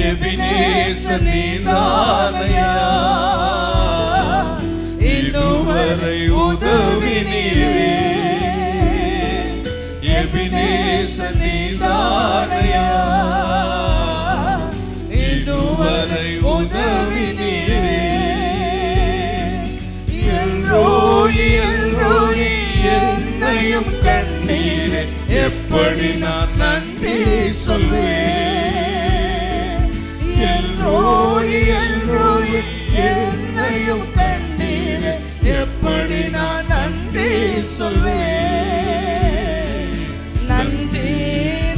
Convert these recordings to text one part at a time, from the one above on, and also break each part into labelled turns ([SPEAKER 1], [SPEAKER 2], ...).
[SPEAKER 1] Ebenezer நீதானையா, இதுவரை உதவி நீரே. எபினேசர் நீதானையா, இதுவரை உதவி நீரே. எல்ரோயி எல்ரோயி என்னையும் கண்டீரே, எப்படி நான் நன்றி சொல்வேன். எல்ரோயி எல்ரோயி என்னையும் கண்டீரே, எப்படி நான் நன்றி சொல்வேன். நன்றி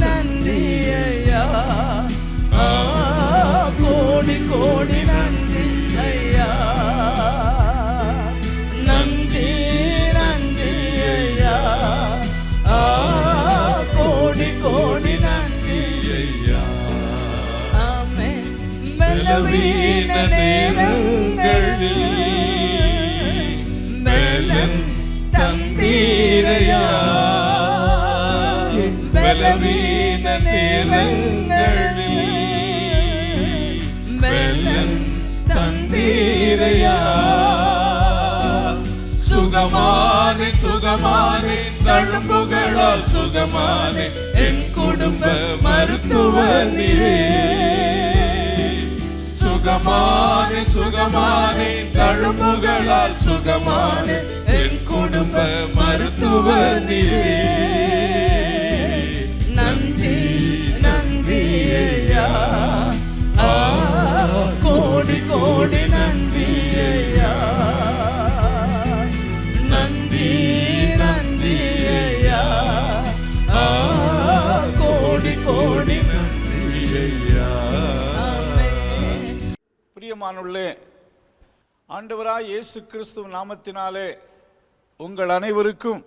[SPEAKER 1] நன்றி ஐயா, கோடி கோடி நன்றி ஐயா. நன்றி நன்றி ஐயா, கோடி கோடி நன்றி ஐயா. ஆமென். பலவீன நேரங்களில் பலன் தந்தீரையா, பலவீன நேரங்களில் பலன் தந்தீரையா. சுகமானே சுகமானே தழும்புகளால் சுகமானே என் குடும்ப மருத்துவ நீரே. சுகமானே சுகமானே தழும்புகளால் சுகமானே என் குடும்ப மருத்துவ நீரே. நன்றி நன்றி ஐயா, கோடி கோடி நன்றி ஐயா. நன்றி நன்றி ஐயா, கோடி கோடி நன்றி ஐயா. பிரியமானுள்ளே, ஆண்டவராய் இயேசு கிறிஸ்துவ நாமத்தினாலே உங்கள் அனைவருக்கும்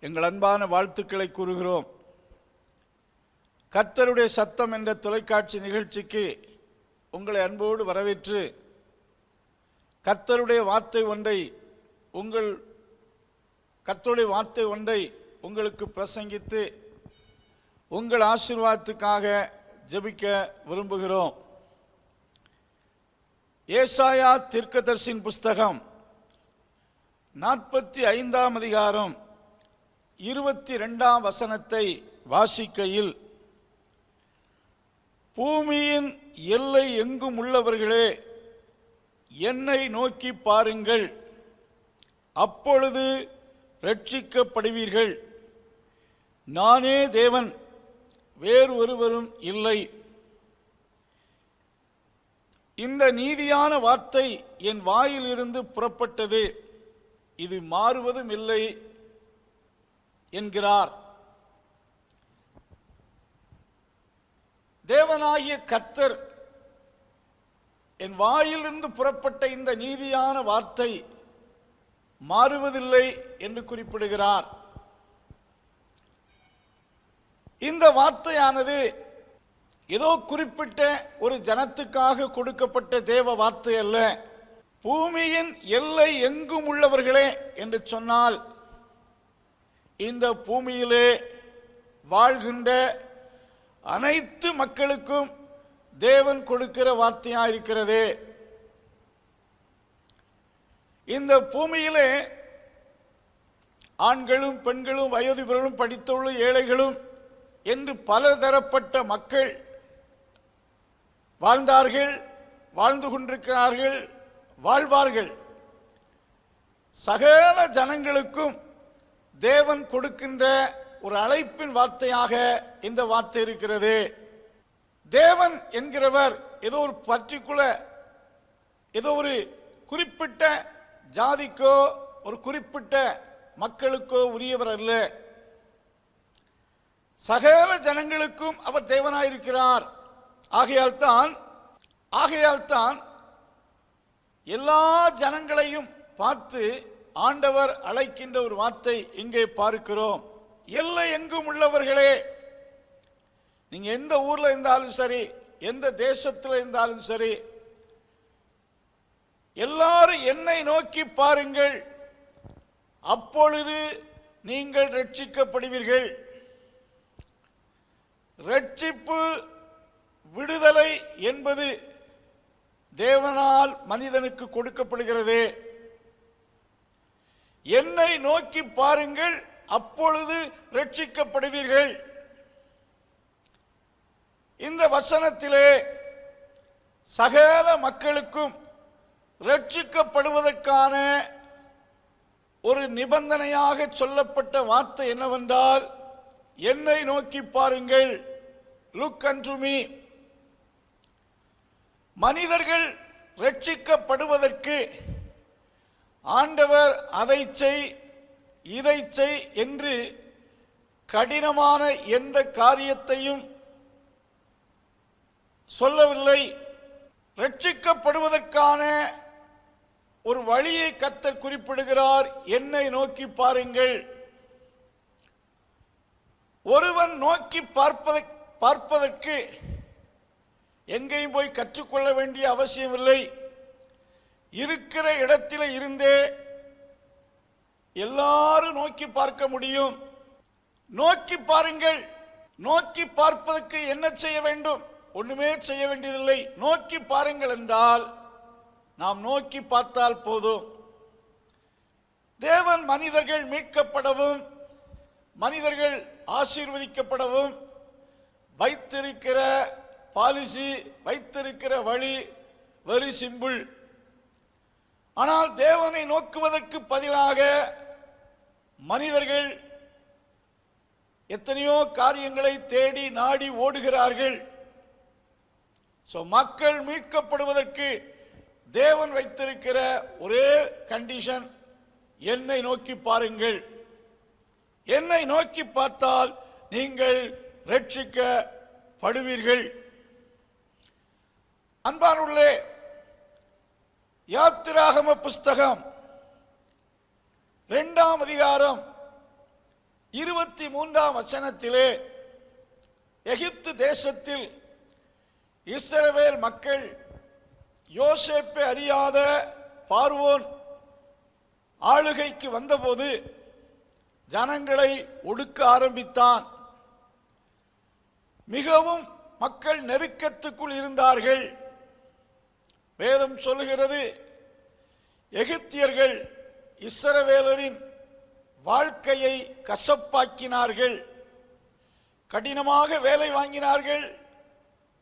[SPEAKER 1] எங்கள் அன்பான வாழ்த்துக்களை கூறுகிறோம். கர்த்தருடைய சத்தம் என்ற தொலைக்காட்சி நிகழ்ச்சிக்கு உங்களை அன்போடு வரவேற்று கர்த்தருடைய வார்த்தை ஒன்றை உங்களுக்கு பிரசங்கித்து உங்கள் ஆசீர்வாதத்துக்காக ஜெபிக்க விரும்புகிறோம். ஏசாயா தீர்க்கதரிசியின் புஸ்தகம் 45ஆம் அதிகாரம் 22ஆம் வசனத்தை வாசிக்கையில், பூமியின் எல்லை எங்கும் உள்ளவர்களே என்னை நோக்கி பாருங்கள், அப்பொழுது ரட்சிக்கப்படுவீர்கள். நானே தேவன், வேறு ஒருவரும் இல்லை. இந்த நீதியான வார்த்தை என் வாயிலிருந்து புறப்பட்டது, இது மாறுவதும் இல்லை என்கிறார். தேவனாகிய கர்த்தர் என் வாயிலிருந்து புறப்பட்ட இந்த நீதியான வார்த்தை மாறுவதில்லை என்று குறிப்பிடுகிறார். இந்த வார்த்தையானது ஏதோ குறிப்பிட்ட ஒரு ஜனத்துக்காக கொடுக்கப்பட்ட தேவ வார்த்தை அல்ல. பூமியின் எல்லை எங்கும் உள்ளவர்களே என்று சொன்னால் இந்த பூமியிலே வாழ்கின்ற அனைத்து மக்களுக்கும் தேவன் கொடுக்கிற வார்த்தையாக இருக்கிறது. இந்த பூமியிலே ஆண்களும் பெண்களும் வயோதிபர்களும் படித்துள்ள ஏழைகளும் என்று பலதரப்பட்ட மக்கள் வாழ்ந்தார்கள், வாழ்ந்து கொண்டிருக்கிறார்கள், வாழ்வார்கள். சகல ஜனங்களுக்கும் தேவன் கொடுக்கின்ற ஒரு அழைப்பின் வார்த்தையாக இந்த வார்த்தை இருக்கிறது. தேவன் என்கிறவர் ஏதோ ஒரு பர்டிகுலர், ஏதோ ஒரு குறிப்பிட்ட ஜாதிக்கோ ஒரு குறிப்பிட்ட மக்களுக்கோ உரியவர் அல்ல. சகல ஜனங்களுக்கும் அவர் தேவனாயிருக்கிறார். ஆகையால் தான் எல்லா ஜனங்களையும் பார்த்து ஆண்டவர் அழைக்கின்ற ஒரு வார்த்தை இங்கே பார்க்கிறோம். எல்லை எங்கும் உள்ளவர்களே, நீங்க எந்த ஊர்ல இருந்தாலும் சரி, எந்த தேசத்தில் இருந்தாலும் சரி, எல்லாரும் என்னை நோக்கி பாருங்கள், அப்பொழுது நீங்கள் ரட்சிக்கப்படுவீர்கள். ரட்சிப்பு, விடுதலை விடுதலை என்பது தேவனால் மனிதனுக்கு கொடுக்கப்படுகிறது. என்னை நோக்கி பாருங்கள், அப்பொழுது ரட்சிக்கப்படுவீர்கள். இந்த வசனத்திலே சகல மக்களுக்கும் ரட்சிக்கப்படுவதற்கான ஒரு நிபந்தனையாக சொல்லப்பட்ட வார்த்தை என்னவென்றால், என்னை நோக்கி பாருங்கள், லுக் அன்டு மீ. மனிதர்கள் ரட்சிக்கப்படுவதற்கு ஆண்டவர் அதை செய் இதை செய் என்று கடினமான எந்த காரியத்தையும் சொல்லவில்லை. ரட்சிக்கப்படுவதற்கான ஒரு வழியை கர்த்தர் குறிப்பிடுகிறார். என்னை நோக்கி பாருங்கள். ஒருவன் நோக்கி பார்ப்பதற்கு எங்கேயும் போய் கற்றுக்கொள்ள வேண்டிய அவசியமில்லை. இருக்கிற இடத்தில் இருந்தே எல்லாரும் நோக்கி பார்க்க முடியும். நோக்கி பாருங்கள். நோக்கி பார்ப்பதற்கு என்ன செய்ய வேண்டும்? ஒண்ணுமே செய்ய வேண்டியதில்லை. நோக்கி பாருங்கள் என்றால் நாம் நோக்கி பார்த்தால் போதும். தேவன் மனிதர்கள் மீட்கப்படவும் மனிதர்கள் ஆசீர்வதிக்கப்படவும் வைத்திருக்கிற பாலிசி, வைத்திருக்கிற வழி வெரி சிம்பிள். ஆனால் தேவனை நோக்குவதற்கு பதிலாக மனிதர்கள் எத்தனையோ காரியங்களை தேடி நாடி ஓடுகிறார்கள். மக்கள் மீட்கப்படுவதற்கு தேவன் வைத்திருக்கிற ஒரே கண்டிஷன், என்னை நோக்கி பாருங்கள். என்னை நோக்கி பார்த்தால் நீங்கள் ரட்சிக்கப்படுவீர்கள். அன்பானுள்ளே, யாத்திராகம புஸ்தகம் 2ஆம் அதிகாரம் 23ஆம் வசனத்திலே எகிப்து தேசத்தில் இஸ்ரவேல் மக்கள் யோசேப்பை அறியாத பார்வோன் ஆளுகைக்கு வந்தபோது ஜனங்களை ஒடுக்க ஆரம்பித்தான். மிகவும் மக்கள் நெருக்கத்துக்குள் இருந்தார்கள். வேதம் சொல்லுகிறது, எகிப்தியர்கள் இஸ்ரவேலரின் வாழ்க்கையை கசப்பாக்கினார்கள், கடினமாக வேலை வாங்கினார்கள்,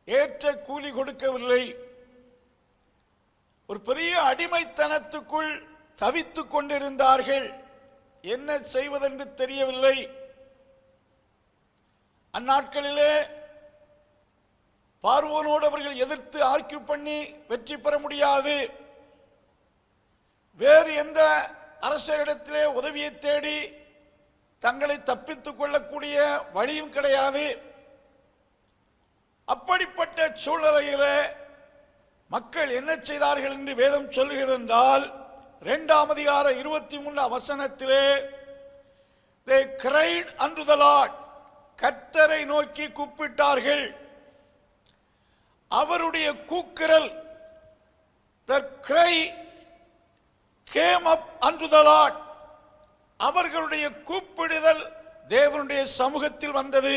[SPEAKER 1] ஏற்ற கூலி கொடுக்கவில்லை. ஒரு பெரிய அடிமைத்தனத்துக்குள் தவித்துக் கொண்டிருந்தார்கள். என்ன செய்வதென்று தெரியவில்லை. அந்நாட்களிலே பார்வோனோடு அவர்கள் எதிர்த்து ஆர்கியூ பண்ணி வெற்றி பெற முடியாது. வேறு எந்த அரசரிடத்திலே உதவியை தேடி தங்களை தப்பித்துக் கொள்ளக்கூடிய வழியும் கிடையாது. அப்படிப்பட்ட சூழ்நிலையிலே மக்கள் என்ன செய்தார்கள் என்று வேதம் சொல்லுகிறது என்றால், 2ஆம் அதிகாரம் 23ஆம் வசனத்திலே they cried unto the Lord, கர்த்தரை நோக்கி கூப்பிட்டார்கள். அவருடைய கூக்குரல், the cry came up unto the Lord, அவர்களுடைய கூப்பிடுதல் தேவனுடைய சமூகத்தில் வந்தது.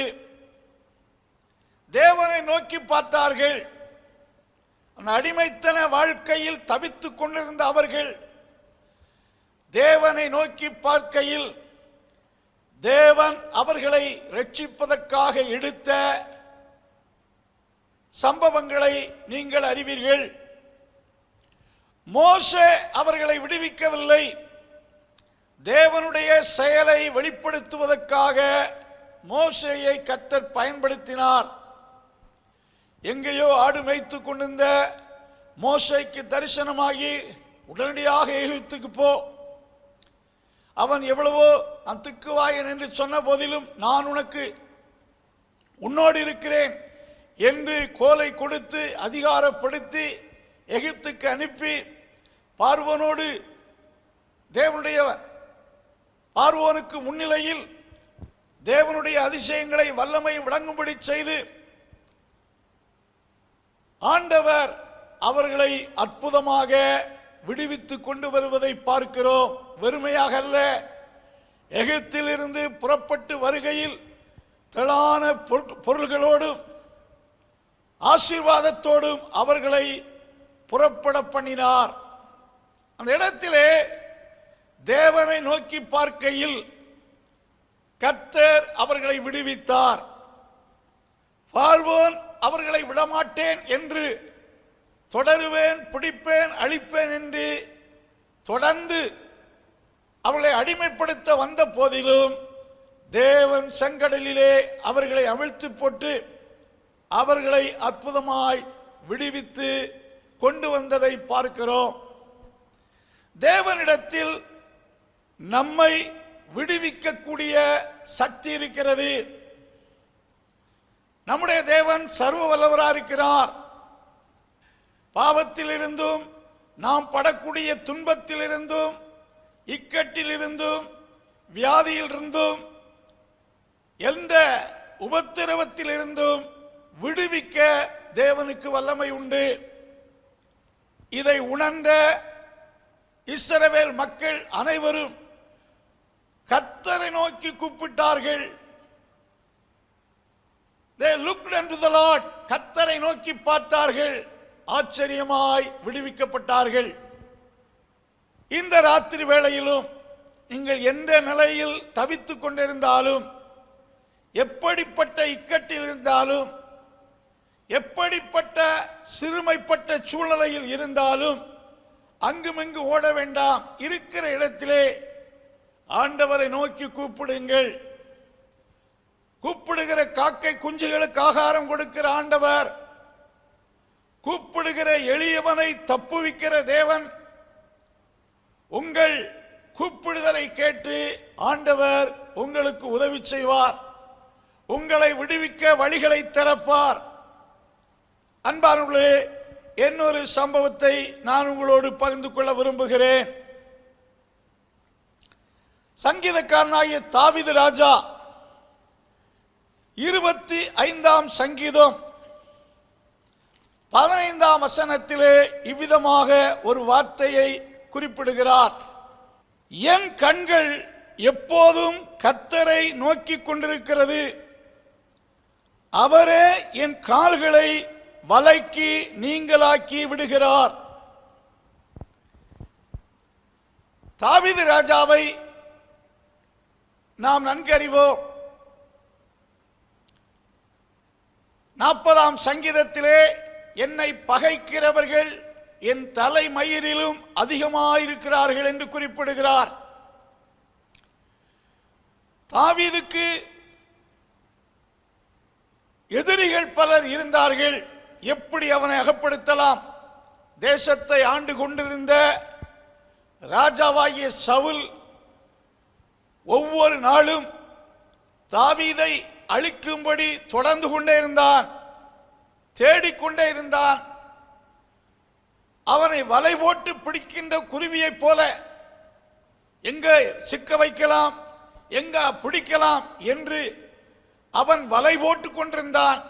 [SPEAKER 1] தேவனை நோக்கி பார்த்தார்கள். அந்த அடிமைத்தன வாழ்க்கையில் தவித்துக் கொண்டிருந்த அவர்கள் தேவனை நோக்கி பார்க்கையில் தேவன் அவர்களை ரட்சிப்பதற்காக எடுத்த சம்பவங்களை நீங்கள் அறிவீர்கள். மோசே அவர்களை விடுவிக்கவில்லை. தேவனுடைய செயலை வெளிப்படுத்துவதற்காக மோசேயை கர்த்தர் பயன்படுத்தினார். எங்கேயோ ஆடு மேய்த்து கொண்டிருந்த மோசேக்கு தரிசனமாகி உடனடியாக எகிப்துக்கு போ, அவன் எவ்வளவோ திக்குவாயன் என்று சொன்ன போதிலும் நான் உன்னோடு இருக்கிறேன் என்று கோலை கொடுத்து அதிகாரப்படுத்தி எகிப்துக்கு அனுப்பி பார்வோனுக்கு முன்னிலையில் தேவனுடைய அதிசயங்களை வல்லமை விளங்கும்படி செய்து ஆண்டவர் அவர்களை அற்புதமாக விடுவித்து கொண்டு வருவதை பார்க்கிறோம். வெறுமையாக அல்ல, எகிப்திலிருந்து புறப்பட்டு வருகையில் திரளான பொருள்களோடும் ஆசீர்வாதத்தோடும் அவர்களை புறப்பட பண்ணினார். அந்த இடத்திலே தேவனை நோக்கி பார்க்கையில் கர்த்தர் அவர்களை விடுவித்தார். பார்வோன் அவர்களை விடமாட்டேன் என்று, தொடருவேன், பிடிப்பேன், அழிப்பேன் என்று தொடர்ந்து அவர்களை அடிமைப்படுத்த வந்த போதிலும் தேவன் செங்கடலிலே அவர்களை அவிழ்த்து போட்டு அவர்களை அற்புதமாய் விடுவித்து கொண்டு வந்ததை பார்க்கிறோம். தேவனிடத்தில் நம்மை விடுவிக்கக்கூடிய சக்தி இருக்கிறது. நம்முடைய தேவன் சர்வ வல்லவராக இருக்கிறார். பாவத்திலிருந்தும் நாம் படக்கூடிய துன்பத்திலிருந்தும் இக்கட்டிலிருந்தும் வியாதியிலிருந்தும் எந்த உபத்திரவத்திலிருந்தும் விடுவிக்க தேவனுக்கு வல்லமை உண்டு. இதை உணர்ந்த இஸ்ரவேல் மக்கள் அனைவரும் கர்த்தரை நோக்கி கூப்பிட்டார்கள். They looked unto the Lord. கர்த்தரை நோக்கி பார்த்தார்கள். ஆச்சரியமாய் விடுவிக்கப்பட்டார்கள். இந்த ராத்திரி வேளையிலும் நீங்கள் எந்த நிலையில் தவித்துக் கொண்டிருந்தாலும், எப்படிப்பட்ட இக்கட்டில் இருந்தாலும், எப்படிப்பட்ட சிறுமைப்பட்ட சூழ்நிலையில் இருந்தாலும் அங்குமிங்கு ஓட வேண்டாம். இருக்கிற இடத்திலே ஆண்டவரை நோக்கி கூப்பிடுங்கள். கூப்பிடுகிற காக்கை குஞ்சுகளுக்கு ஆகாரம் கொடுக்கிற ஆண்டவர், கூப்பிடுகிற எளியவனை தப்புவிக்கிற தேவன். உங்கள் கூப்பிடுதலை கேட்டு ஆண்டவர் உங்களுக்கு உதவி செய்வார். உங்களை விடுவிக்க வழிகளை திறப்பார். அன்பானவர்களே, இன்னொரு சம்பவத்தை நான் உங்களோடு பகிர்ந்து கொள்ள விரும்புகிறேன். சங்கீதக்காரனாகிய தாவீது ராஜா 25ஆம் சங்கீதம் 15ஆம் வசனத்திலே இவ்விதமாக ஒரு வார்த்தையை குறிப்பிடுகிறார். என் கண்கள் எப்போதும் கர்த்தரை நோக்கிக் கொண்டிருக்கிறது. அவரே என் கால்களை வலைக்கு நீங்களாக்கி விடுகிறார். தாவீது ராஜாவை நாம் நன்கு அறிவோம். 40ஆம் சங்கீதத்திலே என்னை பகைக்கிறவர்கள் என் தலைமயிரிலும் அதிகமாயிருக்கிறார்கள் என்று குறிப்பிடுகிறார். தாவீதுக்கு எதிரிகள் பலர் இருந்தார்கள். எப்படி அவனை அகப்படுத்தலாம்? தேசத்தை ஆண்டு கொண்டிருந்த ராஜாவாகிய சவுல் ஒவ்வொரு நாளும் தாவீதை அழிக்கும்படி தொடர்ந்து கொண்டே இருந்தான், தேடிக்கொண்டே இருந்தான். அவனை வலை போட்டு பிடிக்கின்ற குருவியைப் போல எங்க சிக்க வைக்கலாம், எங்க பிடிக்கலாம் என்று அவன் வலை போட்டு கொண்டிருந்தான்.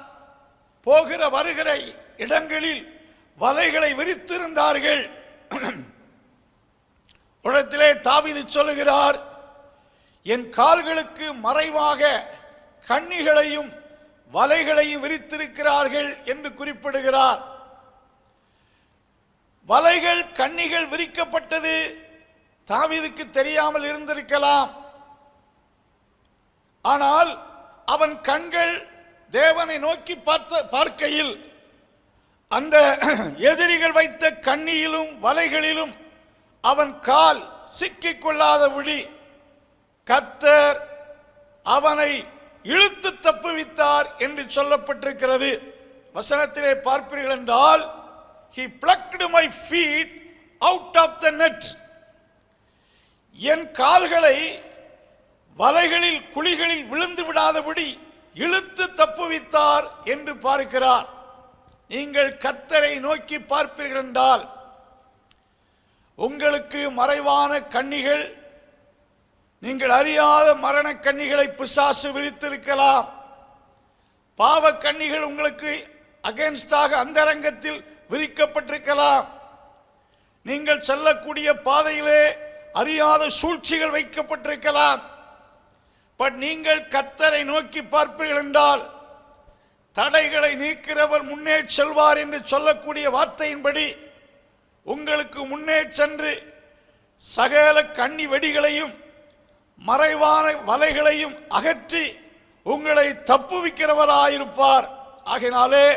[SPEAKER 1] போகிற வருகிற இடங்களில் வலைகளை விரித்திருந்தார்கள். உலகத்திலே தாவீது சொல்லுகிறார், என் கால்களுக்கு மறைவாக கண்ணிகளையும் வலைகளையும் விரித்திருக்கிறார்கள் என்று குறிப்பிடுகிறார். வலைகள் கண்ணிகள் விரிக்கப்பட்டது தாவீதுக்கு தெரியாமல் இருந்திருக்கலாம். ஆனால் அவன் கண்கள் தேவனை நோக்கி பார்க்கையில் அந்த எதிரிகள் வைத்த கண்ணியிலும் வலைகளிலும் அவன் கால் சிக்கிக் கொள்ளாதபடி கர்த்தர் அவனை இழுத்து தப்புவித்தார் என்று சொல்லப்பட்டிருக்கிறது. வசனத்திலே பார்ப்பீர்கள் என்றால், he plucked my feet out of the net. என் கால்களை வலைகளில் குழிகளில் விழுந்து விடாதபடி இழுத்து தப்புவித்தார் என்று பார்க்கிறார். நீங்கள் கர்த்தரை நோக்கி பார்ப்பீர்கள் என்றால் உங்களுக்கு மறைவான கண்ணிகள், நீங்கள் அறியாத மரண கண்ணிகளை பிசாசு விரித்திருக்கலாம். பாவ கண்ணிகள் உங்களுக்கு அகேன்ஸ்டாக அந்தரங்கத்தில் விரிக்கப்பட்டிருக்கலாம். நீங்கள் செல்லக்கூடிய பாதையிலே அறியாத சூழ்ச்சிகள் வைக்கப்பட்டிருக்கலாம். பட் நீங்கள் கர்த்தரை நோக்கி பார்ப்பீர்கள் என்றால் தடைகளை நீக்கிறவர் முன்னே செல்வார் என்று சொல்லக்கூடிய வார்த்தையின்படி உங்களுக்கு முன்னே சென்று சகல கண்ணி வெடிகளையும் மறைவான வலைகளையும் அகற்றி உங்களை தப்புவிக்கிறவராயிருப்பார். ஆகையினாலே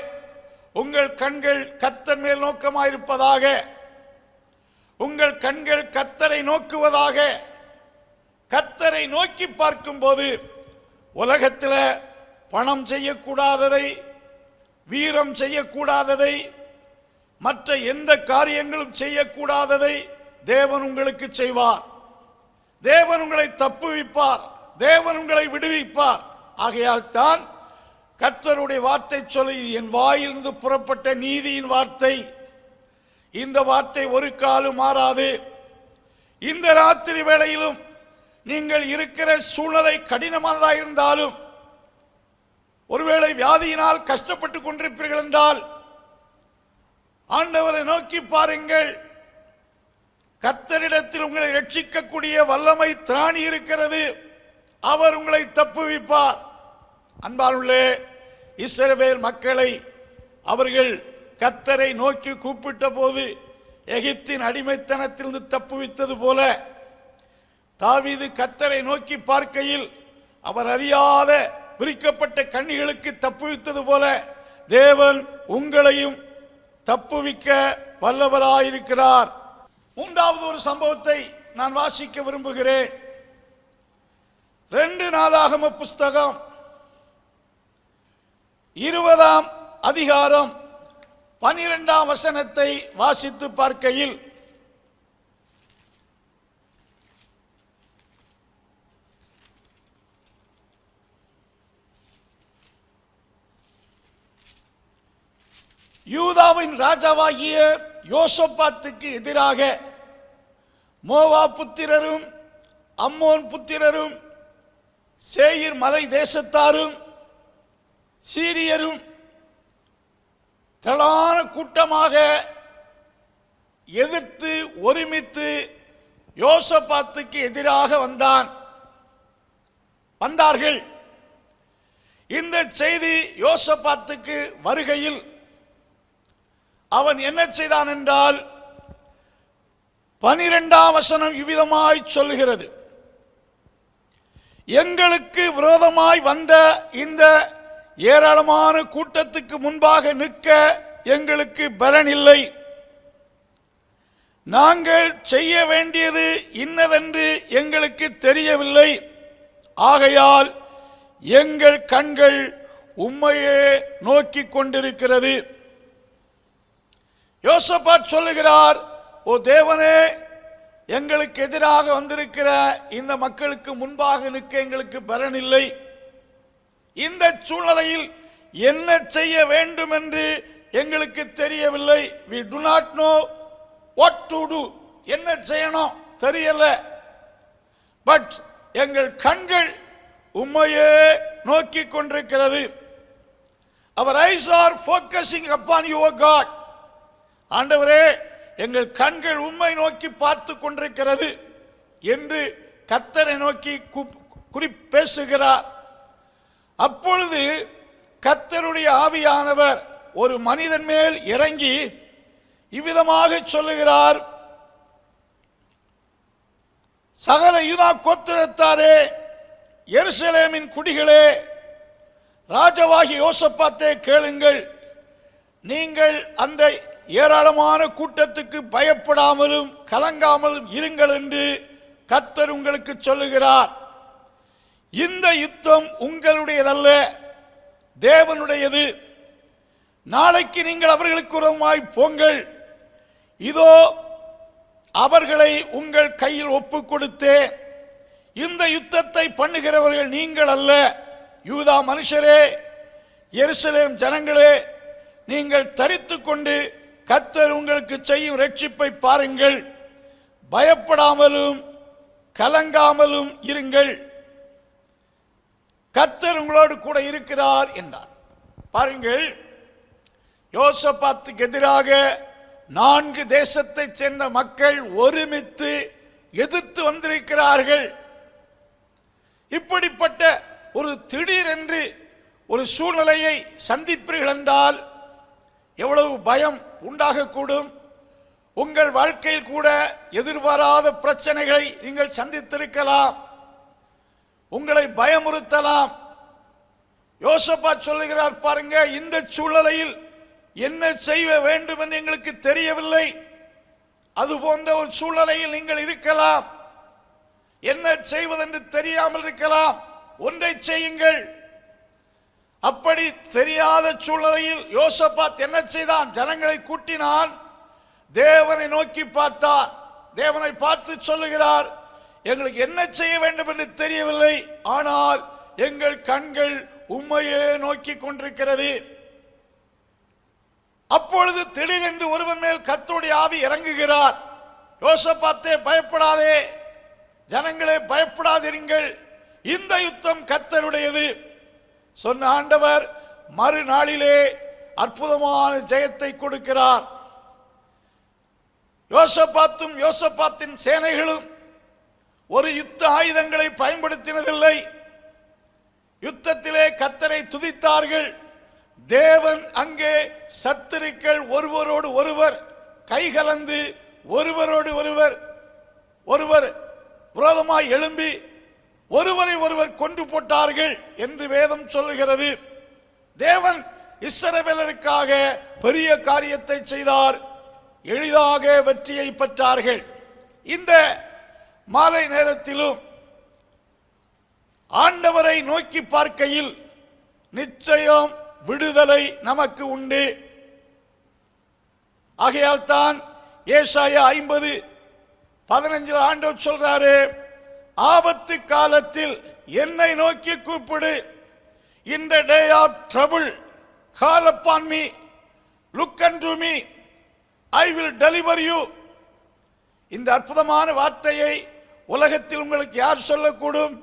[SPEAKER 1] உங்கள் கண்கள் கர்த்தர் மேல் நோக்கமாயிருப்பதாக, உங்கள் கண்கள் கர்த்தரை நோக்குவதாக. கர்த்தரை நோக்கி பார்க்கும்போது உலகத்தில் பணம் செய்யக்கூடாததை, வீரம் செய்யக்கூடாததை, மற்ற எந்த காரியங்களும் செய்யக்கூடாததை தேவன் உங்களுக்கு செய்வார். தேவன் உங்களை தப்புவிப்பார். தேவன் உங்களை விடுவிப்பார். ஆகையால் தான் கர்த்தருடைய வார்த்தை சொல்லி, என் வாயிலிருந்து புறப்பட்ட நீதியின் வார்த்தை, இந்த வார்த்தை ஒரு காலம் மாறாது. இந்த ராத்திரி வேளையிலும் நீங்கள் இருக்கிற சூழ்நிலை கடினமானதாக இருந்தாலும், ஒருவேளை வியாதியினால் கஷ்டப்பட்டு கொண்டிருப்பீர்கள் என்றால் ஆண்டவரை நோக்கி பாருங்கள். கர்த்தரிடத்தில் உங்களை ரட்சிக்கக்கூடிய வல்லமை திராணி இருக்கிறது. அவர் உங்களை தப்புவிப்பார். அன்பானுள்ளே, இஸ்ரவேல் மக்களை அவர்கள் கர்த்தரை நோக்கி கூப்பிட்ட போது எகிப்தின் அடிமைத்தனத்திலிருந்து தப்புவித்தது போல, தாவீது கர்த்தரை நோக்கி பார்க்கையில் அவர் அறியாத விரிக்கப்பட்ட கண்ணிகளுக்கு தப்புவித்தது போல தேவன் உங்களையும் தப்புவிக்க வல்லவராயிருக்கிறார். மூன்றாவது ஒரு சம்பவத்தை நான் வாசிக்க விரும்புகிறேன். 2 நாளாகம புஸ்தகம் 20ஆம் அதிகாரம் 12ஆம் வசனத்தை வாசித்து பார்க்கையில், யூதாவின் ராஜாவாகிய யோசபாத்துக்கு எதிராக மோவாப் புத்திரரும் அம்மோன் புத்திரரும் சேயீர் மலை தேசத்தாரும் சீரியரும் திரளான கூட்டமாக எதிர்த்து ஒருமித்து யோசபாத்துக்கு எதிராக வந்தார்கள். இந்த செய்தி யோசபாத்துக்கு வருகையில் அவன் என்ன செய்தான் என்றால், 12ஆம் வசனம் இவ்விதமாய் சொல்லுகிறது, எங்களுக்கு விரோதமாய் வந்த இந்த ஏராளமான கூட்டத்துக்கு முன்பாக நிற்க எங்களுக்கு பலன் இல்லை. நாங்கள் செய்ய வேண்டியது இன்னதென்று எங்களுக்கு தெரியவில்லை. ஆகையால் எங்கள் கண்கள் உம்மையே நோக்கி கொண்டிருக்கிறது. யோசபாத் சொல்லுகிறார், ஓ தேவனே, எங்களுக்கு எதிராக வந்திருக்கிற இந்த மக்களுக்கு முன்பாக நிற்க எங்களுக்கு பலன் இல்லை. இந்த சூழ்நிலையில் என்ன செய்ய வேண்டும் என்று எங்களுக்கு தெரியவில்லை. we do not know what to do. என்ன செய்யணும் தெரியல. பட் எங்கள் கண்கள் உம்மையே நோக்கி கொண்டிருக்கிறது. our eyes are focusing upon your God. ஆண்டவரே, எங்கள் கண்கள் உம்மை நோக்கி பார்த்து கொண்டிருக்கிறது என்று கர்த்தரை நோக்கி பேசுகிறார். அப்பொழுது கர்த்தருடைய ஆவியானவர் ஒரு மனிதன் மேல் இறங்கி இவ்விதமாக சொல்லுகிறார், சகல யூதா கோத்திரத்தாரே, எருசலேமின் குடிகளே, ராஜாவாகி யோசபாத்தே கேளுங்கள். நீங்கள் அந்த ஏராளமான கூட்டத்துக்கு பயப்படாமலும் கலங்காமலும் இருங்கள் என்று கர்த்தர் உங்களுக்கு சொல்லுகிறார். இந்த யுத்தம் உங்களுடையதல்ல, தேவனுடையது. நாளைக்கு நீங்கள் அவர்களுக்கு விரோதமாய் போங்கள். இதோ அவர்களை உங்கள் கையில் ஒப்பு கொடுத்தேன். இந்த யுத்தத்தை பண்ணுகிறவர்கள் நீங்கள் அல்ல. யூதா மனுஷரே, எருசலேம் ஜனங்களே, நீங்கள் தரித்து கொண்டு கர்த்தர் உங்களுக்கு செய்யும் ரட்சிப்பை பாருங்கள். பயப்படாமலும் கலங்காமலும் இருங்கள். கர்த்தர் உங்களோடு கூட இருக்கிறார் என்றார். பாருங்கள், யோசபாத்துக்கு எதிராக 4 தேசத்தைச் சேர்ந்த மக்கள் ஒருமித்து எதிர்த்து வந்திருக்கிறார்கள். இப்படிப்பட்ட ஒரு திடீரென்று ஒரு சூழ்நிலையை சந்திப்பீர்கள் என்றால் எவ்வளவு பயம் உண்டாகக்கூடும். உங்கள் வாழ்க்கையில் கூட எதிர்பாராத பிரச்சனைகளை நீங்கள் சந்தித்திருக்கலாம், உங்களை பயமுறுத்தலாம். யோசபாத் சொல்லுகிறார், பாருங்க, இந்த சூழ்நிலையில் என்ன செய்ய வேண்டும் என்று எங்களுக்கு தெரியவில்லை. அது போன்ற ஒரு சூழ்நிலையில் நீங்கள் இருக்கலாம், என்ன செய்வதென்று தெரியாமல் இருக்கலாம். ஒன்றை செய்யுங்கள். அப்படி தெரியாத சூழ்நிலையில் யோசபாத் என்ன செய்தான்? ஜனங்களை கூட்டினான், தேவனை நோக்கி பார்த்தான். தேவனை பார்த்து சொல்லுகிறார், எங்களுக்கு என்ன செய்ய வேண்டும் என்று தெரியவில்லை, ஆனால் எங்கள் கண்கள் உம்மையே நோக்கி கொண்டிருக்கிறது. அப்பொழுது திடீரென்று ஒருவன் மேல் கர்த்தருடைய ஆவி இறங்குகிறார். யோசபாத்தே, பயப்படாதே, ஜனங்களே பயப்படாதிருங்கள், இந்த யுத்தம் கர்த்தருடையது சொன்ன ஆண்டவர் மறுநாளிலே அற்புதமான ஜெயத்தை கொடுக்கிறார். யோசபாத்தும் யோசபாத்தின் சேனைகளும் ஒரு யுத்த ஆயுதங்களை பயன்படுத்தினதில்லை. யுத்தத்திலே கர்த்தரை துதித்தார்கள். தேவன் அங்கே சத்துருக்கள் ஒருவரோடு ஒருவர் கைகலந்து ஒருவரோடு ஒருவர் விரோதமாய் எழும்பி ஒருவரை ஒருவர் கொன்று போட்டார்கள் என்று வேதம் சொல்லுகிறது. தேவன் இஸ்ரவேலருக்காக பெரிய காரியத்தை செய்தார், எளிதாக வெற்றியை பெற்றார்கள். இந்த மாலை நேரத்திலும் ஆண்டவரை நோக்கி பார்க்கையில் நிச்சயம் விடுதலை நமக்கு உண்டு. ஆகையால் தான் ஏசாயா 50:15 ஆண்டவர் சொல்றாரு, ஆபத்து காலத்தில் என்னை நோக்கி கூப்பிடு, in the day of trouble call upon me, look unto me, I will deliver you. இந்த அற்புதமான வார்த்தையை உலகத்தில் உங்களுக்கு யார் சொல்லக்கூடும்?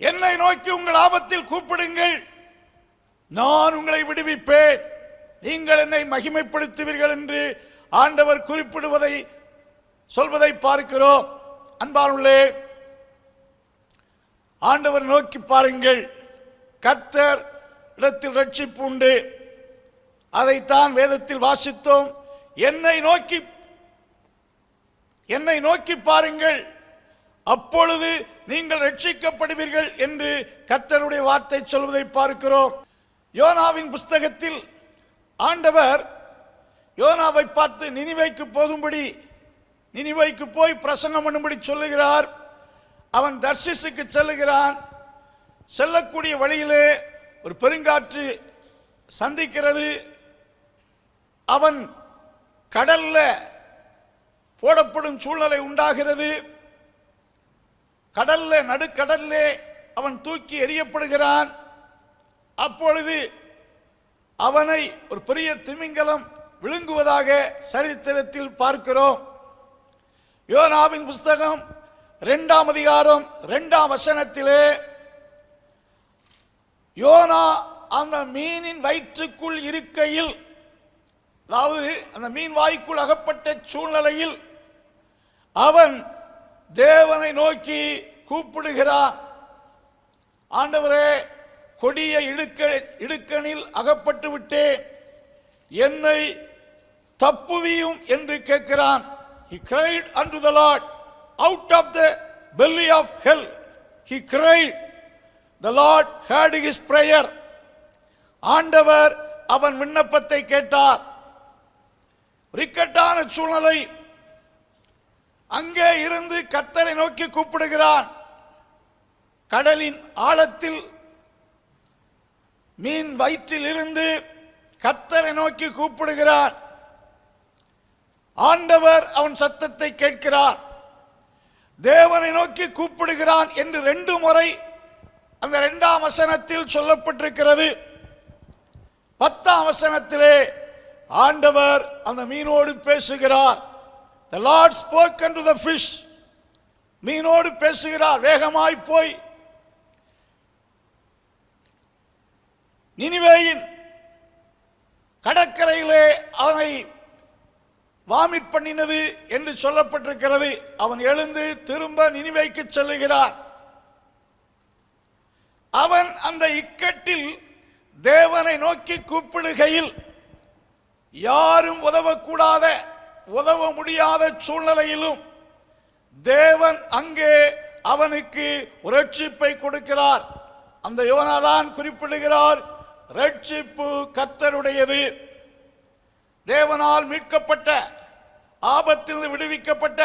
[SPEAKER 1] என்னை நோக்கி உங்கள் ஆபத்தில் கூப்பிடுங்கள், நான் உங்களை விடுவிப்பேன், நீங்கள் என்னை மகிமைப்படுத்துவீர்கள் என்று ஆண்டவர் குறிப்பிடுவதை சொல்வதை பார்க்கிறோம். அன்பானுள்ளே, ஆண்டவர் நோக்கி பாருங்கள். கர்த்தர் இடத்தில் ரட்சிப்பு உண்டு, அதைத்தான் வேதத்தில் வாசித்தோம். என்னை நோக்கி பாருங்கள், அப்பொழுது நீங்கள் ரட்சிக்கப்படுவீர்கள் என்று கர்த்தருடைய வார்த்தை சொல்வதை பார்க்கிறோம். யோனாவின் புஸ்தகத்தில் ஆண்டவர் யோனாவை பார்த்து நினிவேக்கு போய் பிரசங்கம் பண்ணும்படி சொல்லுகிறார். அவன் தர்சிசுக்கு செல்லுகிறான். செல்லக்கூடிய வழியிலே ஒரு பெருங்காற்று சந்திக்கிறது. அவன் கடல்ல போடப்படும் சூழ்நிலை உண்டாகிறது. நடுக்கடல்லே அவன் தூக்கி எறியப்படுகிறான். அப்பொழுது அவனை ஒரு பெரிய திமிங்கலம் விழுங்குவதாக சரித்திரத்தில் பார்க்கிறோம். யோனாவின் புஸ்தகம் 2ஆம் அதிகாரம் 2ஆம் வசனத்திலே யோனா அந்த மீனின் வயிற்றுக்குள் இருக்கையில், அதாவது அந்த மீன் வாய்க்குள் அகப்பட்ட சூழ்நிலையில் அவன் தேவனை நோக்கி கூப்பிடுகிறான். ஆண்டவரே, கொடிய இடுக்கணில் அகப்பட்டு விட்டேன், என்னை தப்புவியும் என்று கேட்கிறான். He cried unto the Lord out of the belly of hell. He cried. The Lord heard his prayer. ஆண்டவர் அவன் விண்ணப்பத்தை கேட்டார். இக்கட்டான சூழ்நிலை, அங்கே இருந்து கர்த்தரை நோக்கி கூப்பிடுகிறான். கடலின் ஆழத்தில் மீன் வயிற்றில் இருந்து கர்த்தரை நோக்கி கூப்பிடுகிறான். ஆண்டவர் அவன் சத்தத்தை கேட்கிறார். தேவனை நோக்கி கூப்பிடுகிறான் என்று 2 முறை அந்த 2ஆம் வசனத்தில் சொல்லப்பட்டிருக்கிறது. 10ஆம் வசனத்திலே ஆண்டவர் அந்த மீனோடு பேசுகிறார். The Lord spoke unto the fish. மீனோடு பேசுகிறார். வேகமாய் போய் நினிவேயின் கடற்கரையிலே அவனை வாமிட் பண்ணினது என்று சொல்லப்பட்டிருக்கிறது. அவன் எழுந்து திரும்ப நினிவேக்கு செல்லுகிறார். அவன் அந்த இக்கட்டில் தேவனை நோக்கி கூப்பிடுகையில் யாரும் உதவக்கூடாத, உதவ முடியாத சூழ்நிலையிலும் தேவன் அங்கே அவனுக்கு ரட்சிப்பை கொடுக்கிறார். அந்த யோனாதான் குறிப்பிடுகிறார், ரட்சிப்பு கர்த்தருடையது. தேவனால் மீட்கப்பட்ட, ஆபத்தில் விடுவிக்கப்பட்ட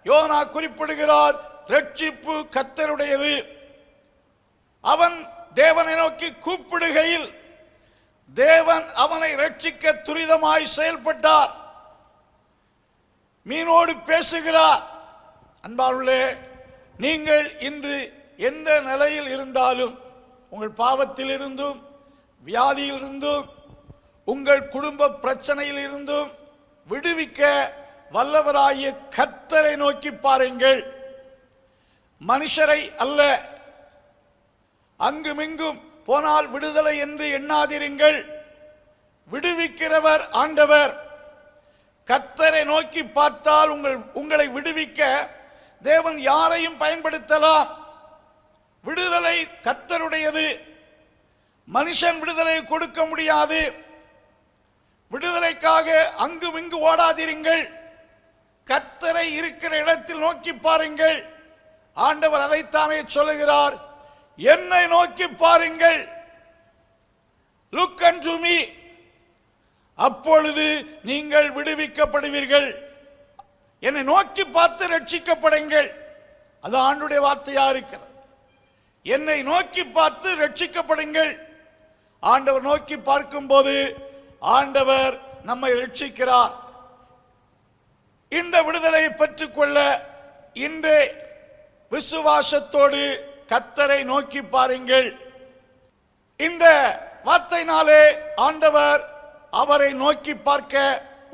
[SPEAKER 1] யோனா குறிப்பிடுகிறார், ரட்சிப்பு கர்த்தருடையது. அவன் தேவனை நோக்கி கூப்பிடுகையில் தேவன் அவனை ரட்சிக்க துரிதமாய் செயல்பட்டார். மீனோடு பேசுகிறார். அன்பார்களே, நீங்கள் இன்று எந்த நிலையில் இருந்தாலும், உங்கள் பாவத்தில் இருந்தும், வியாதியில் இருந்தும், உங்கள் குடும்ப பிரச்சனையில் இருந்தும் விடுவிக்க வல்லவராகிய கர்த்தரை நோக்கி பாருங்கள், மனுஷரை அல்ல. அங்குமிங்கும் போனால் விடுதலை என்று எண்ணாதிருங்கள். விடுவிக்கிறவர் ஆண்டவர். கர்த்தரை நோக்கி பார்த்தால் உங்களை விடுவிக்க தேவன் யாரையும் பயன்படுத்தலாம். விடுதலை கர்த்தருடையது. மனுஷன் விடுதலை கொடுக்க முடியாது. விடுதலைக்காக அங்குமிங்கு ஓடாதிருங்கள். கர்த்தரை இருக்கிற இடத்தில் நோக்கி பாருங்கள். ஆண்டவர் அதைத்தானே சொல்லுகிறார், என்னை நோக்கி பாருங்கள், லுக் அன்டு மீ, அப்பொழுது நீங்கள் விடுவிக்கப்படுவீர்கள். என்னை நோக்கி பார்த்து ரட்சிக்கப்படுங்கள். அது ஆண்டவருடைய வார்த்தையா இருக்கிறது. என்னை நோக்கி பார்த்து ரட்சிக்கப்படுங்கள். ஆண்டவர் நோக்கி பார்க்கும்போது ஆண்டவர் நம்மை ரட்சிக்கிறார். இந்த விடுதலையை பெற்றுக்கொள்ள இன்றே விசுவாசத்தோடு கர்த்தரை நோக்கி பாருங்கள். இந்த வார்த்தையினாலே ஆண்டவர் அவரை நோக்கி பார்க்க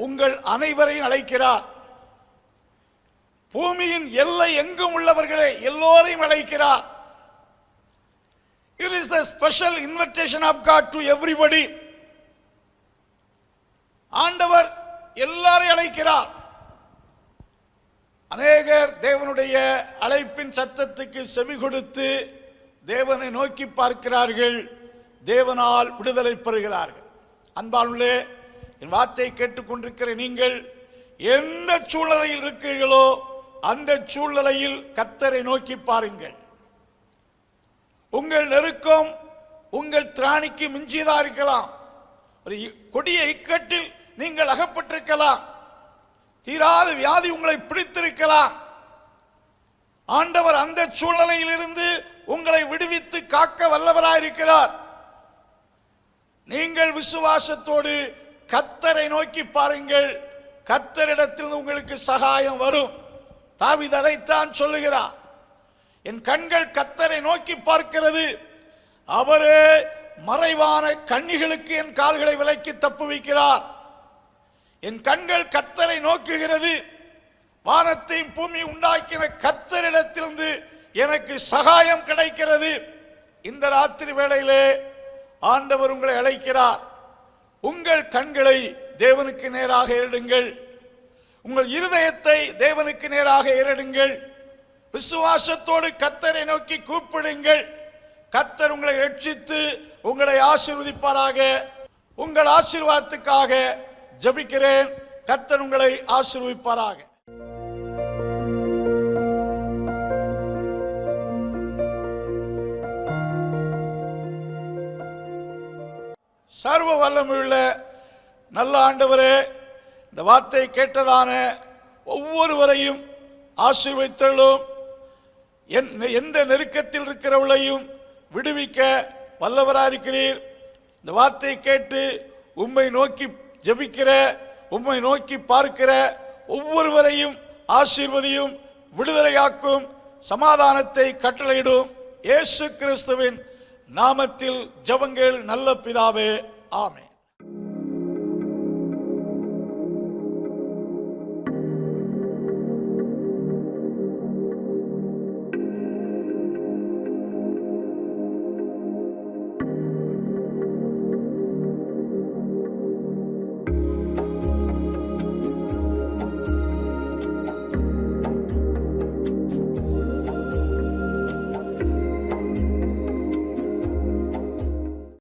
[SPEAKER 1] உங்கள் அனைவரையும் அழைக்கிறார். பூமியின் எல்லை எங்கும் உள்ளவர்களே எல்லோரையும் அழைக்கிறார். It is the special invitation of God to everybody. ஆண்டவர் எல்லாரையும் அழைக்கிறார். அநேகர் தேவனுடைய அழைப்பின் சத்தத்துக்கு செவி கொடுத்து தேவனை நோக்கி பார்க்கிறார்கள், தேவனால் விடுதலை பெறுகிறார்கள். அன்பானுள்ளே, என் வார்த்தையை கேட்டுக்கொண்டிருக்கிற நீங்கள் எந்த சூழ்நிலையில் இருக்கிறீர்களோ அந்த சூழ்நிலையில் கர்த்தரை நோக்கி பாருங்கள். உங்கள் நெருக்கம் உங்கள் திராணிக்கு மிஞ்சியதா இருக்கலாம். ஒரு கொடிய இக்கட்டில் நீங்கள் அகப்பட்டிருக்கலாம். தீராத வியாதி உங்களை பிடித்திருக்கலாம். ஆண்டவர் அந்த சூழ்நிலையில் இருந்து உங்களை விடுவித்து காக்க வல்லவராயிருக்கிறார். நீங்கள் விசுவாசத்தோடு கர்த்தரை நோக்கி பாருங்கள், கர்த்தரிடத்தில் உங்களுக்கு சகாயம் வரும். தாவீது அதைத்தான் சொல்லுகிறார், என் கண்கள் கர்த்தரை நோக்கி பார்க்கிறது, அவரே மறைவான கண்ணிகளுக்கு என் கால்களை விலக்கி தப்புவிக்கிறார். என் கண்கள் கர்த்தரை நோக்குகிறது, வானத்தையும் பூமி உண்டாக்கின கர்த்தரிடத்திலிருந்து எனக்கு சகாயம் கிடைக்கிறது. இந்த ராத்திரி வேளையிலே ஆண்டவர் உங்களை அழைக்கிறார். உங்கள் கண்களை தேவனுக்கு நேராக ஏறிடுங்கள். உங்கள் இருதயத்தை தேவனுக்கு நேராக ஏறிடுங்கள். விசுவாசத்தோடு கர்த்தரை நோக்கி கூப்பிடுங்கள். கர்த்தர் உங்களை ரட்சித்து உங்களை ஆசீர்வதிப்பாராக. உங்கள் ஆசீர்வாதத்துக்காக ஜெபிக்கிறேன். கர்த்தர் உங்களை ஆசீர்வதிப்பாராக. சர்வ வல்லமையுள்ள நல்ல ஆண்டவரே, இந்த வார்த்தையை கேட்டதான ஒவ்வொருவரையும் ஆசீர்வதித்தருளும். எந்த நெருக்கத்தில் இருக்கிறவர்களையும் விடுவிக்க வல்லவராயிருக்கிறீர். இந்த வார்த்தையை கேட்டு உம்மை நோக்கி ஜெபிக்கிற, உம்மை நோக்கி பார்க்கிற ஒவ்வொருவரையும் ஆசீர்வதியும், விடுதலையாக்கும், சமாதானத்தை கட்டளையிடும். இயேசு கிறிஸ்துவின் நாமத்தில் ஜெபங்கள் நல்ல பிதாவே, ஆமென்.